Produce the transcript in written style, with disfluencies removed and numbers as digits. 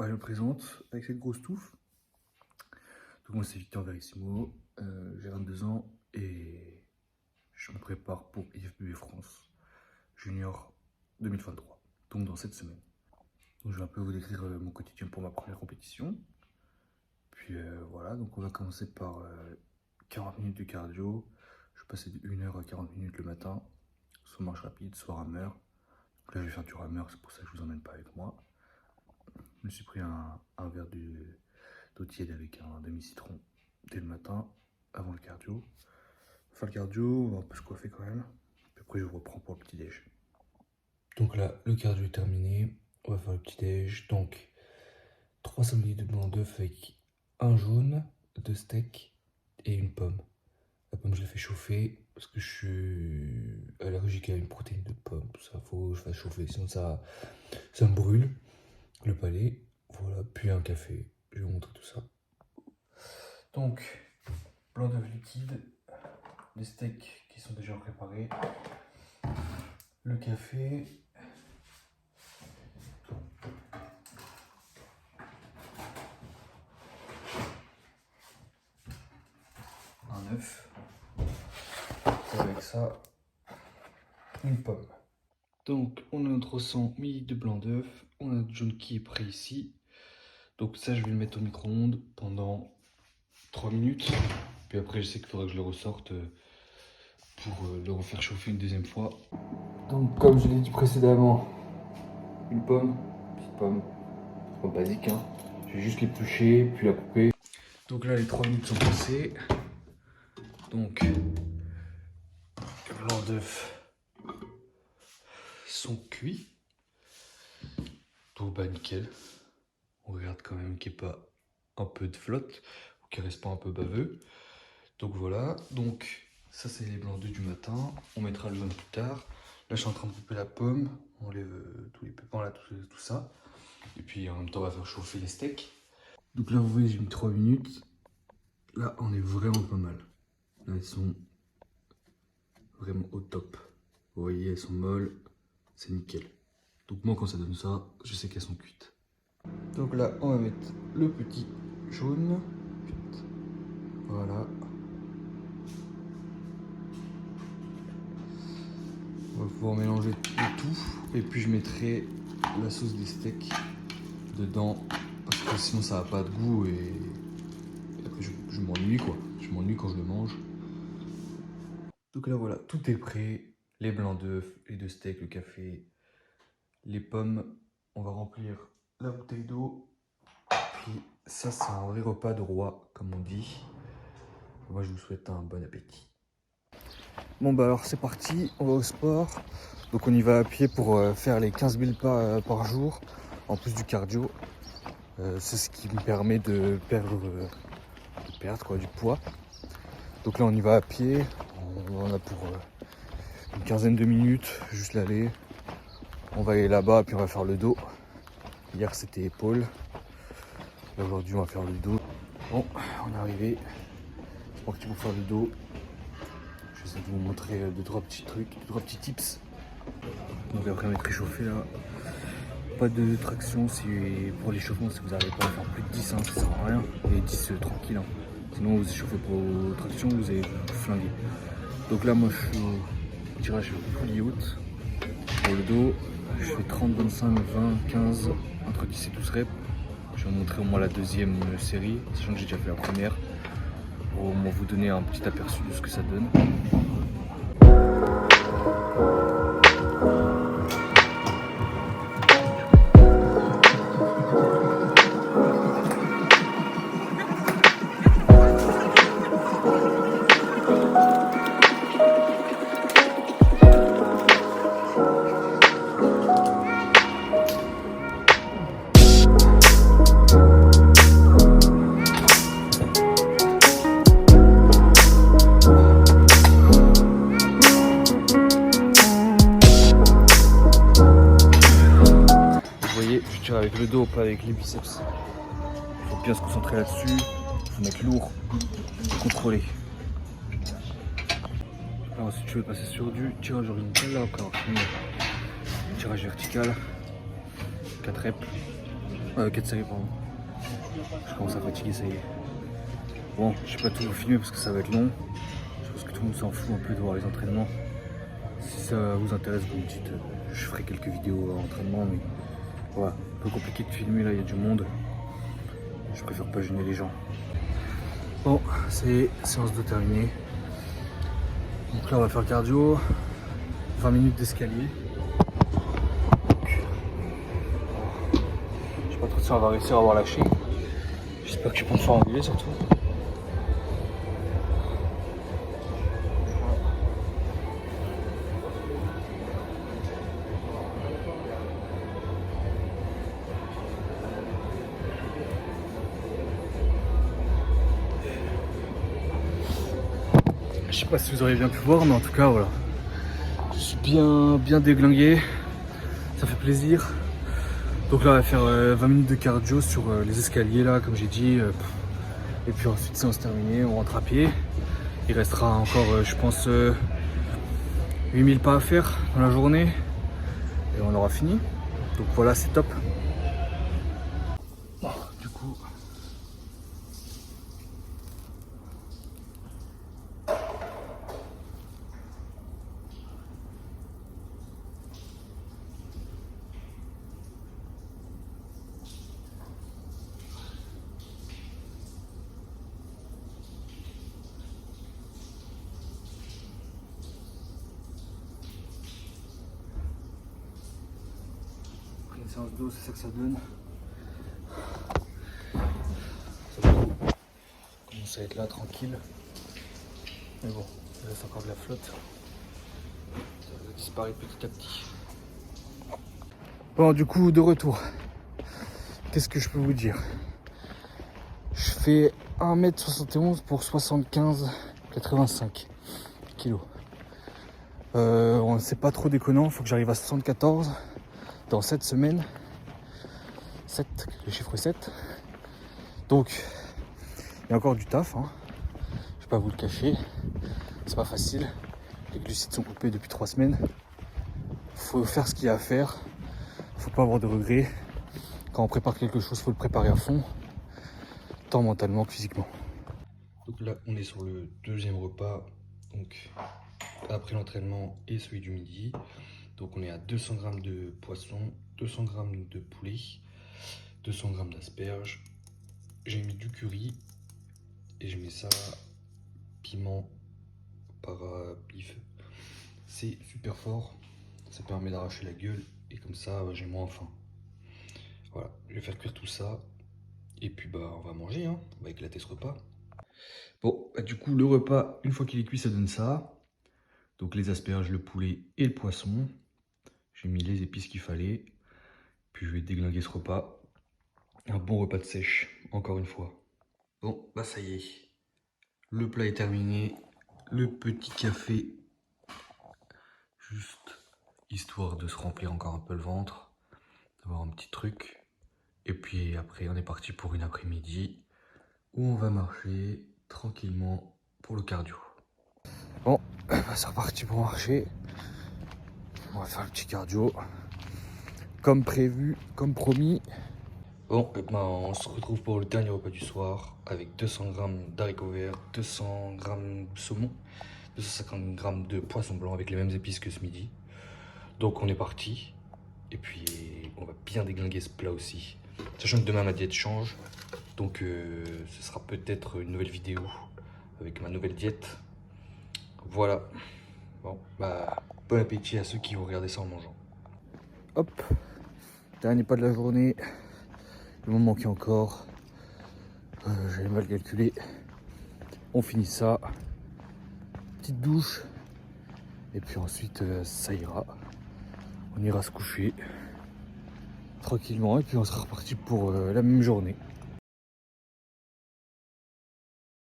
je me présente avec cette grosse touffe. Donc moi c'est Victor Verissimo, j'ai 22 ans et je me prépare pour IFBB France Junior 2023, donc dans cette semaine. Donc je vais un peu vous décrire mon quotidien pour ma première compétition. Puis voilà, donc on va commencer par 40 minutes de cardio. Je vais passer de 1 heure à 40 minutes le matin, soit marche rapide, soit rameur. Donc là je vais faire du rameur, c'est pour ça que je vous emmène pas avec moi. Je me suis pris un verre d'eau tiède avec un demi-citron dès le matin, avant le cardio. On va faire le cardio, on va un peu se coiffer quand même. Puis après je vous reprends pour le petit-déj. Donc là, le cardio est terminé. On va faire le petit-déj. Donc 300 ml de blanc d'œuf avec un jaune, 2 steaks et une pomme. La pomme, je l'ai fait chauffer parce que je suis allergique à une protéine de pomme. Tout ça, faut que je fasse chauffer, sinon ça me brûle le palais. Voilà, puis un café. Je vais vous montrer tout ça. Donc, blanc d'œuf liquide, les steaks qui sont déjà préparés, le café, un œuf, et avec ça, une pomme. Donc, on a notre 300 ml de blanc d'œuf, on a notre jaune qui est prêt ici. Donc ça, je vais le mettre au micro-ondes pendant 3 minutes. Puis après, je sais qu'il faudra que je le ressorte pour le refaire chauffer une deuxième fois. Donc, comme je l'ai dit précédemment, une pomme, petite pomme, pas basique, hein. Je vais juste l'éplucher, puis la couper. Donc là, les 3 minutes sont passées. Donc, les blancs d'œuf sont cuits. Donc, bah nickel. On regarde quand même qu'il n'y ait pas un peu de flotte, ou qu'il reste pas un peu baveux. Donc voilà, donc ça c'est les blancs d'œufs du matin. On mettra le jaune plus tard. Là je suis en train de couper la pomme, on enlève tous les pépins là, tout ça. Et puis en même temps on va faire chauffer les steaks. Donc là vous voyez j'ai mis 3 minutes. Là on est vraiment pas mal. Là elles sont vraiment au top. Vous voyez elles sont molles, c'est nickel. Donc moi quand ça donne ça, je sais qu'elles sont cuites. Donc là on va mettre le petit jaune. Voilà. On va pouvoir mélanger le tout. Et puis je mettrai la sauce des steaks dedans. Parce que sinon ça n'a pas de goût et après je m'ennuie quoi. Je m'ennuie quand je le mange. Donc là voilà, tout est prêt. Les blancs d'œufs, les 2 steaks, le café, les pommes. On va remplir la bouteille d'eau. Puis ça c'est un vrai repas de roi comme on dit. Moi je vous souhaite un bon appétit. Bon bah alors c'est parti, on va au sport. Donc on y va à pied pour faire les 15 000 pas par jour, en plus du cardio. C'est ce qui me permet de perdre quoi, du poids. Donc là on y va à pied, on a pour une quinzaine de minutes, juste l'aller. On va aller là-bas, puis on va faire le dos. Hier c'était épaules, là aujourd'hui on va faire le dos. Bon, on est arrivé, c'est parti pour faire le dos. J'essaie de vous montrer 2-3 petits trucs, 2-3 petits tips. Donc après on est réchauffé là. Pas de traction pour l'échauffement si vous n'arrivez pas à faire plus de 10, hein, ça sert à rien. Et 10 tranquille. Hein. Sinon vous échauffez pour traction, vous allez vous flinguer. Donc là moi je suis au tirage fully haute. Pour le dos, je fais 30, 25, 20, 15, entre 10 et 12 reps. Je vais vous montrer au moins la deuxième série, sachant que j'ai déjà fait la première. Pour au moins vous donner un petit aperçu de ce que ça donne. Avec le dos, pas avec les biceps. Il faut bien se concentrer là-dessus. Il faut mettre lourd, contrôler. Alors ensuite je vais passer sur du tirage horizontal là encore. Tirage vertical. 4 reps. 4 séries, pardon. Je commence à fatiguer, ça y est. Bon, je vais pas tout vous filmer parce que ça va être long. Je pense que tout le monde s'en fout un peu de voir les entraînements. Si ça vous intéresse, vous me dites, je ferai quelques vidéos à entraînement, mais voilà, un peu compliqué de filmer là, il y a du monde. Je préfère pas gêner les gens. Bon, c'est séance de terminée. Donc là, on va faire le cardio, 20 minutes d'escalier. Je sais pas trop si on va réussir à avoir lâché. J'espère que je peux me faire engueuler surtout. Je sais pas si vous auriez bien pu voir, mais en tout cas voilà. Je suis bien déglingué. Ça fait plaisir. Donc là on va faire 20 minutes de cardio sur les escaliers là, comme j'ai dit. Et puis ensuite séance terminée, on rentre à pied. Il restera encore je pense 8000 pas à faire dans la journée. Et on aura fini. Donc voilà, c'est top. Bon, du coup. Après une séance d'eau, c'est ça que ça donne. Ça commence à être là tranquille. Mais bon, il reste encore de la flotte. Ça disparaît petit à petit. Bon, du coup, de retour. Qu'est-ce que je peux vous dire? Je fais 1m71 pour 75,85 kg. C'est pas trop déconnant, il faut que j'arrive à 74 dans 7 semaines. 7, le chiffre 7. Donc, il y a encore du taf, hein. Je vais pas vous le cacher. C'est pas facile. Les glucides sont coupés depuis 3 semaines. Faut faire ce qu'il y a à faire. Faut pas avoir de regrets. Quand on prépare quelque chose, faut le préparer à fond. Tant mentalement que physiquement. Donc là, on est sur le deuxième repas. Donc, après l'entraînement et celui du midi. Donc on est à 200 g de poisson, 200 g de poulet, 200 g d'asperges. J'ai mis du curry et je mets ça piment par bif. C'est super fort, ça permet d'arracher la gueule et comme ça j'ai moins faim. Voilà, je vais faire cuire tout ça et puis bah on va manger, hein. On va éclater ce repas. Bon, bah, du coup le repas, une fois qu'il est cuit, ça donne ça. Donc les asperges, le poulet et le poisson. J'ai mis les épices qu'il fallait. Puis je vais déglinguer ce repas. Un bon repas de sèche, encore une fois. Bon, bah ça y est. Le plat est terminé. Le petit café. Juste histoire de se remplir encore un peu le ventre. D'avoir un petit truc. Et puis après, on est parti pour une après-midi où on va marcher tranquillement pour le cardio. Bon, c'est reparti pour marcher. On va faire le petit cardio. Comme prévu, comme promis. Bon, et ben on se retrouve pour le dernier repas du soir avec 200 g d'haricots verts, 200 g de saumon, 250 g de poisson blanc avec les mêmes épices que ce midi. Donc on est parti. Et puis on va bien déglinguer ce plat aussi. Sachant que demain ma diète change. Donc ce sera peut-être une nouvelle vidéo avec ma nouvelle diète. Voilà. Bon, bah bon appétit à ceux qui vont regarder ça en mangeant. Hop, dernier pas de la journée. Il m'en manquait encore. J'avais mal calculé. On finit ça. Petite douche. Et puis ensuite, ça ira. On ira se coucher tranquillement. Et puis on sera reparti pour la même journée.